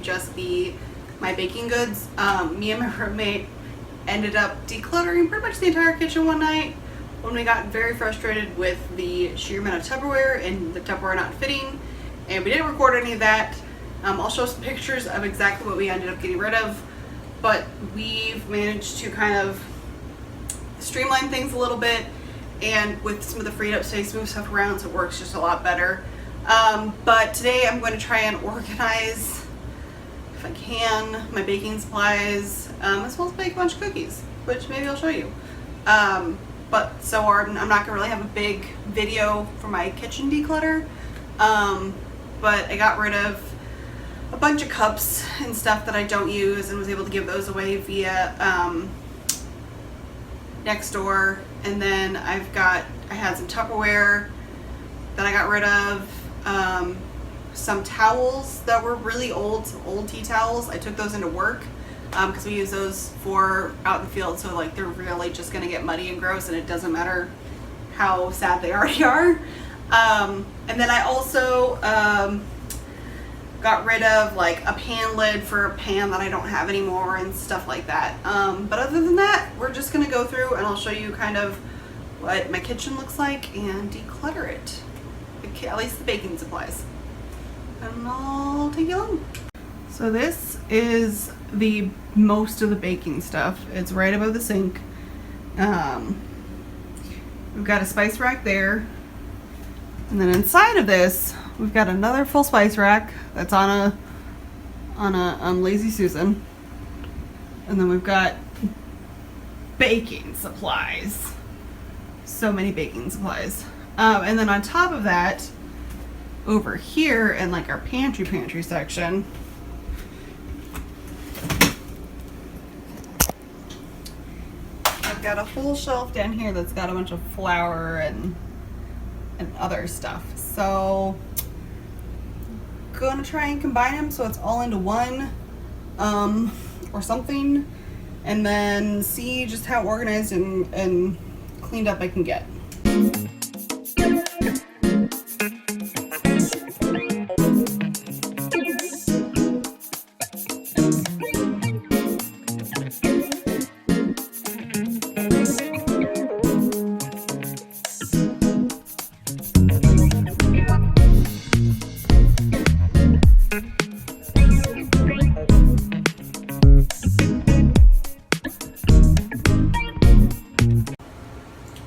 just be my baking goods. Me and my roommate ended up decluttering pretty much the entire kitchen one night when we got very frustrated with the sheer amount of Tupperware and the Tupperware not fitting, and we didn't record any of that. I'll show some pictures of exactly what we ended up getting rid of, but we've managed to kind of streamline things a little bit, and with some of the freed up space, move stuff around so it works just a lot better. But today I'm going to try and organize, if I can, my baking supplies, as well as bake a bunch of cookies, which maybe I'll show you. But so I'm not going to really have a big video for my kitchen declutter, but I got rid of a bunch of cups and stuff that I don't use and was able to give those away via Nextdoor. And then I had some Tupperware that I got rid of, some towels that were really old, some old tea towels. I took those into work because we use those for out in the field, so like they're really just gonna get muddy and gross, and it doesn't matter how sad they already are. And then I also got rid of like a pan lid for a pan that I don't have anymore and stuff like that. But other than that, we're just gonna go through and I'll show you kind of what my kitchen looks like and declutter it, at least the baking supplies, and I'll take you along. So this is the most of the baking stuff. It's right above the sink. We've got a spice rack there, and then inside of this we've got another full spice rack that's on a Lazy Susan, and then we've got baking supplies. So many baking supplies. And then on top of that, over here in like our pantry section, I've got a whole shelf down here that's got a bunch of flour and other stuff. So gonna try and combine them so it's all into one, or something, and then see just how organized and cleaned up I can get.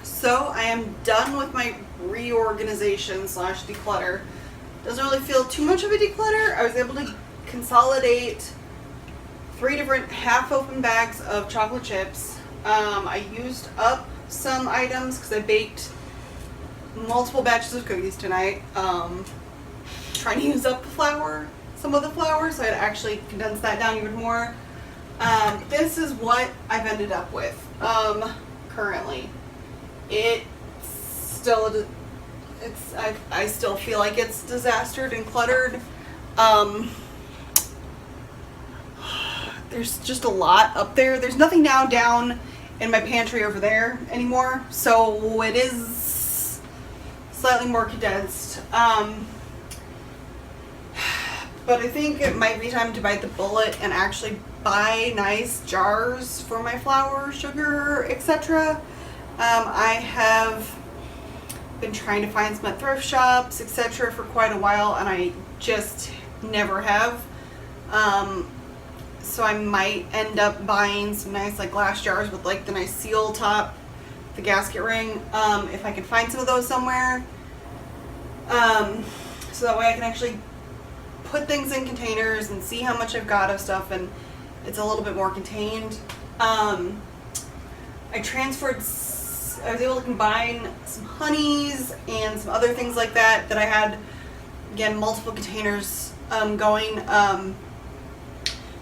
So I am done with my reorganization / declutter. Doesn't really feel too much of a declutter. I was able to consolidate 3 different half-open bags of chocolate chips. I used up some items because I baked multiple batches of cookies tonight. Trying to use up the flour, some of the flour, so I had to actually condense that down even more. This is what I've ended up with currently. I still feel like it's disastered and cluttered. There's just a lot up there. There's nothing now down in my pantry over there anymore, so it is slightly more condensed. But I think it might be time to bite the bullet and actually buy nice jars for my flour, sugar, etc. I have been trying to find some at thrift shops, etc. for quite a while, and I just never have. So I might end up buying some nice like glass jars with like the nice seal top, the gasket ring, if I can find some of those somewhere. So that way I can actually put things in containers and see how much I've got of stuff, and it's a little bit more contained. I was able to combine some honeys and some other things like that I had, again, multiple containers going.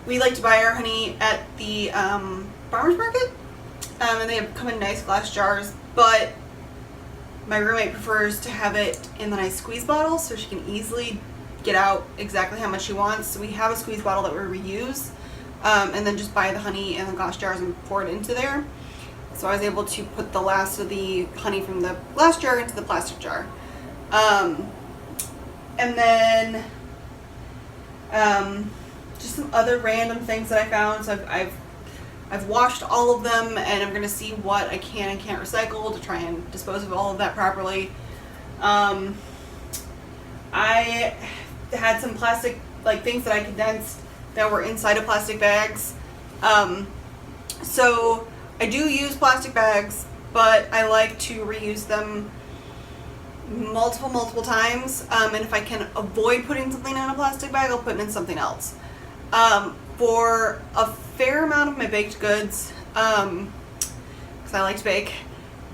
We like to buy our honey at the farmer's market, and they come in nice glass jars, but my roommate prefers to have it in the nice squeeze bottle so she can easily get out exactly how much she wants. So we have a squeeze bottle that we reuse, and then just buy the honey in the glass jars and pour it into there. So I was able to put the last of the honey from the glass jar into the plastic jar. And then just some other random things that I found. So I've washed all of them, and I'm gonna see what I can and can't recycle to try and dispose of all of that properly. I had some plastic, like things that I condensed that were inside of plastic bags. So I do use plastic bags, but I like to reuse them multiple times. And if I can avoid putting something in a plastic bag, I'll put it in something else. For a fair amount of my baked goods, because I like to bake,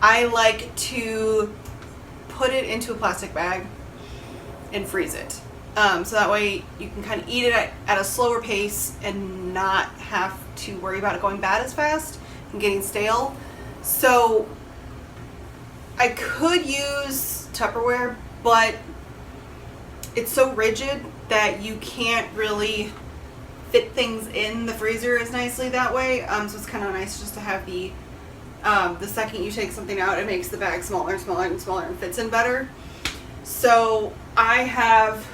I like to put it into a plastic bag and freeze it. So that way you can kind of eat it at a slower pace and not have to worry about it going bad as fast and getting stale. So I could use Tupperware, but it's so rigid that you can't really fit things in the freezer as nicely that way. So it's kind of nice just to have the second you take something out, it makes the bag smaller and smaller and smaller and fits in better. So I have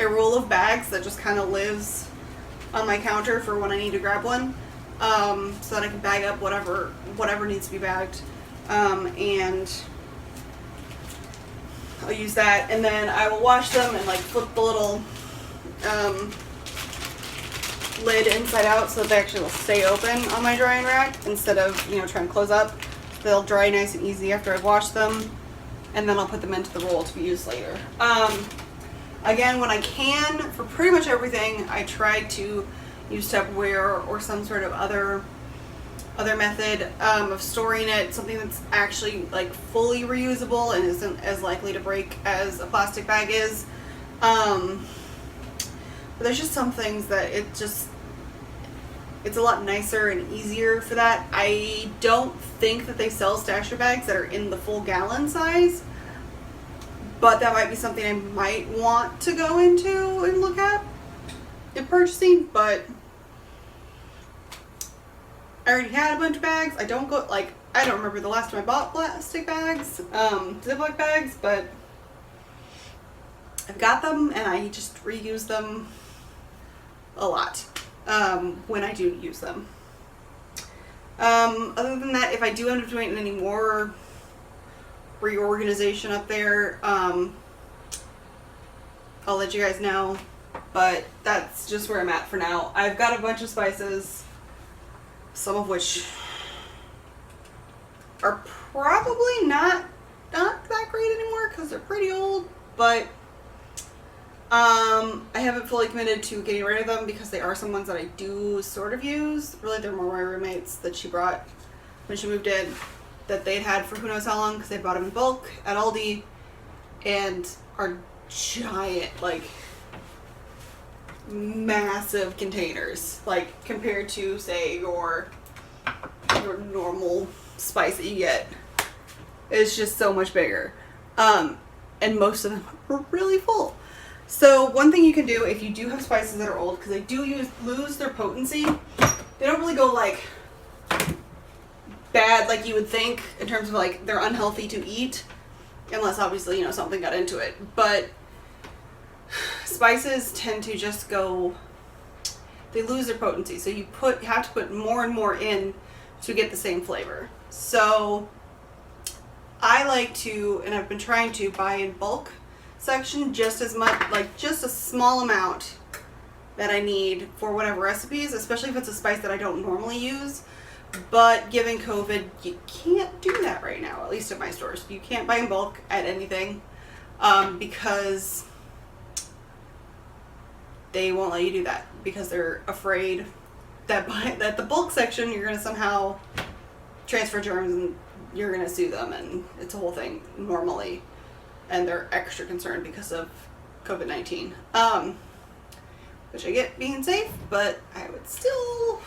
a roll of bags that just kind of lives on my counter for when I need to grab one, so that I can bag up whatever needs to be bagged, and I'll use that, and then I will wash them and like flip the little lid inside out so that they actually will stay open on my drying rack instead of trying to close up. They'll dry nice and easy after I've washed them, and then I'll put them into the roll to be used later. Again, when I can, for pretty much everything, I try to use Tupperware or some sort of other method of storing it, something that's actually like fully reusable and isn't as likely to break as a plastic bag is. But there's just some things that it's a lot nicer and easier for that. I don't think that they sell stasher bags that are in the full gallon size, but that might be something I might want to go into and look at in purchasing. But I already had a bunch of bags. I don't remember the last time I bought plastic bags, Ziploc bags, but I've got them and I just reuse them a lot when I do use them. Other than that, if I do end up doing any more reorganization up there, I'll let you guys know, but that's just where I'm at for now. I've got a bunch of spices, some of which are probably not that great anymore because they're pretty old, but I haven't fully committed to getting rid of them because they are some ones that I do sort of use. Really, they're more my roommates that she brought when she moved in, that they'd had for who knows how long because they bought them in bulk at Aldi and are giant, like massive containers, like compared to say your normal spice that you get. It's just so much bigger, and most of them are really full. So one thing you can do if you do have spices that are old, because they do lose their potency, they don't really go like bad like you would think in terms of like they're unhealthy to eat, unless obviously something got into it. But spices tend to just go, they lose their potency, so you have to put more and more in to get the same flavor. So I like to, and I've been trying to buy in bulk section just as much, like just a small amount that I need for whatever recipes, especially if it's a spice that I don't normally use. But given COVID, you can't do that right now, at least at my stores. You can't buy in bulk at anything, because they won't let you do that because they're afraid that the bulk section you're going to somehow transfer germs and you're going to sue them, and it's a whole thing normally, and they're extra concerned because of COVID-19, which I get being safe, but I would still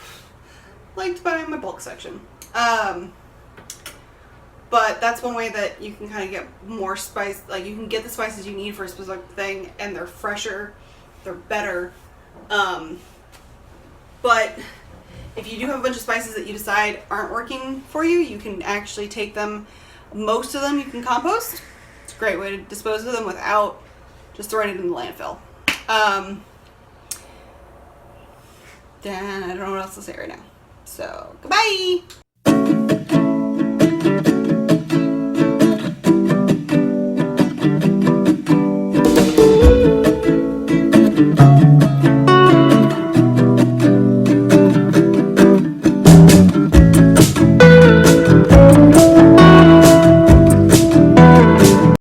like to buy in my bulk section. But that's one way that you can kind of get more spice, like you can get the spices you need for a specific thing, and they're fresher, they're better. But if you do have a bunch of spices that you decide aren't working for you, you can actually take them, most of them you can compost. It's a great way to dispose of them without just throwing it in the landfill. Then I don't know what else to say right now. So, goodbye!